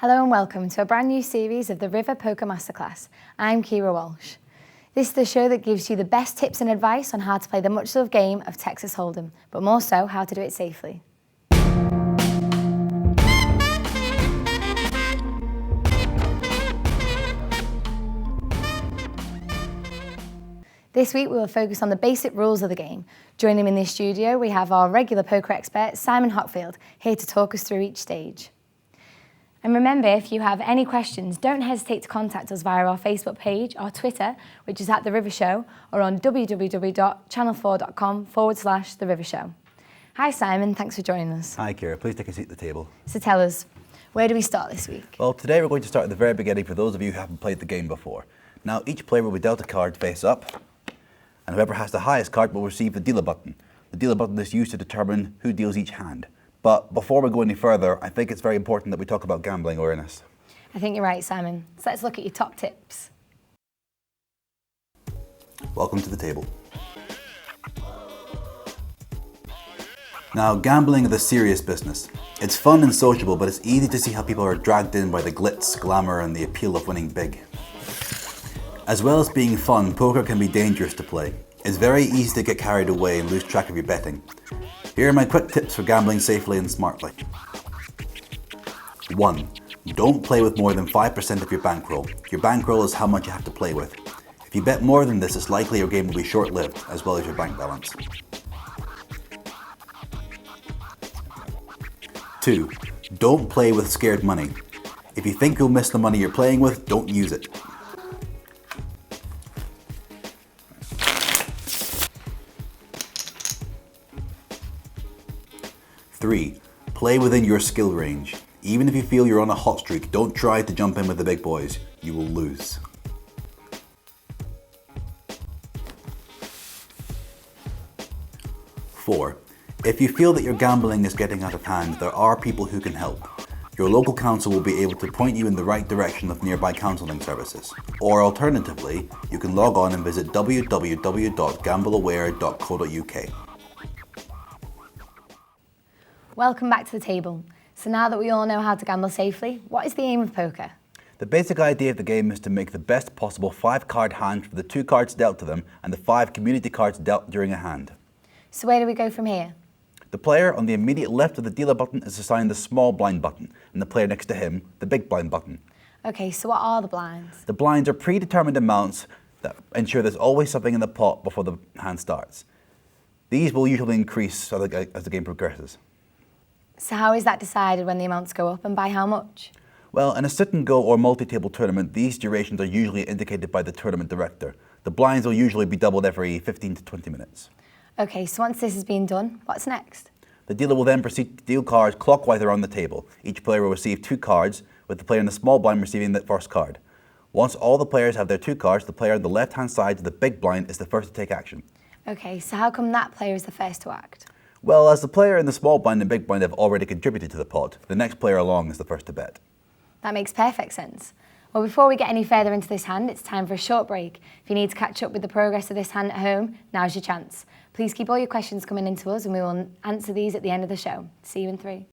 Hello and welcome to a brand new series of the River Poker Masterclass. I'm Kira Walsh. This is the show that gives you the best tips and advice on how to play the much-loved game of Texas Hold'em, but more so, how to do it safely. This week we will focus on the basic rules of the game. Joining me in this studio we have our regular poker expert, Simon Hockfield, here to talk us through each stage. And remember, if you have any questions, don't hesitate to contact us via our Facebook page, our Twitter, which is @The River Show, or on www.channel4.com/The River Show. Hi Simon, thanks for joining us. Hi Kira, please take a seat at the table. So tell us, where do we start this week? Well, today we're going to start at the very beginning for those of you who haven't played the game before. Now, each player will be dealt a card face up, and whoever has the highest card will receive the dealer button. The dealer button is used to determine who deals each hand. But before we go any further, I think it's very important that we talk about gambling awareness. I think you're right, Simon. So let's look at your top tips. Welcome to the table. Now, gambling is a serious business. It's fun and sociable, but it's easy to see how people are dragged in by the glitz, glamour, and the appeal of winning big. As well as being fun, poker can be dangerous to play. It's very easy to get carried away and lose track of your betting. Here are my quick tips for gambling safely and smartly. 1. Don't play with more than 5% of your bankroll. Your bankroll is how much you have to play with. If you bet more than this, it's likely your game will be short-lived, as well as your bank balance. 2. Don't play with scared money. If you think you'll miss the money you're playing with, don't use it. 3. Play within your skill range. Even if you feel you're on a hot streak, don't try to jump in with the big boys. You will lose. 4. If you feel that your gambling is getting out of hand, there are people who can help. Your local council will be able to point you in the right direction of nearby counselling services. Or alternatively, you can log on and visit www.gambleaware.co.uk. Welcome back to the table. So now that we all know how to gamble safely, what is the aim of poker? The basic idea of the game is to make the best possible 5-card hand for the 2 cards dealt to them and the 5 community cards dealt during a hand. So where do we go from here? The player on the immediate left of the dealer button is assigned the small blind button, and the player next to him, the big blind button. Okay, so what are the blinds? The blinds are predetermined amounts that ensure there's always something in the pot before the hand starts. These will usually increase as the game progresses. So how is that decided when the amounts go up and by how much? Well, in a sit-and-go or multi-table tournament, these durations are usually indicated by the tournament director. The blinds will usually be doubled every 15 to 20 minutes. Okay, so once this has been done, what's next? The dealer will then proceed to deal cards clockwise around the table. Each player will receive 2 cards, with the player in the small blind receiving the first card. Once all the players have their 2 cards, the player on the left-hand side of the big blind is the first to take action. Okay, so how come that player is the first to act? Well, as the player in the small blind and big blind have already contributed to the pot, the next player along is the first to bet. That makes perfect sense. Well, before we get any further into this hand, it's time for a short break. If you need to catch up with the progress of this hand at home, now's your chance. Please keep all your questions coming in to us and we will answer these at the end of the show. See you in 3.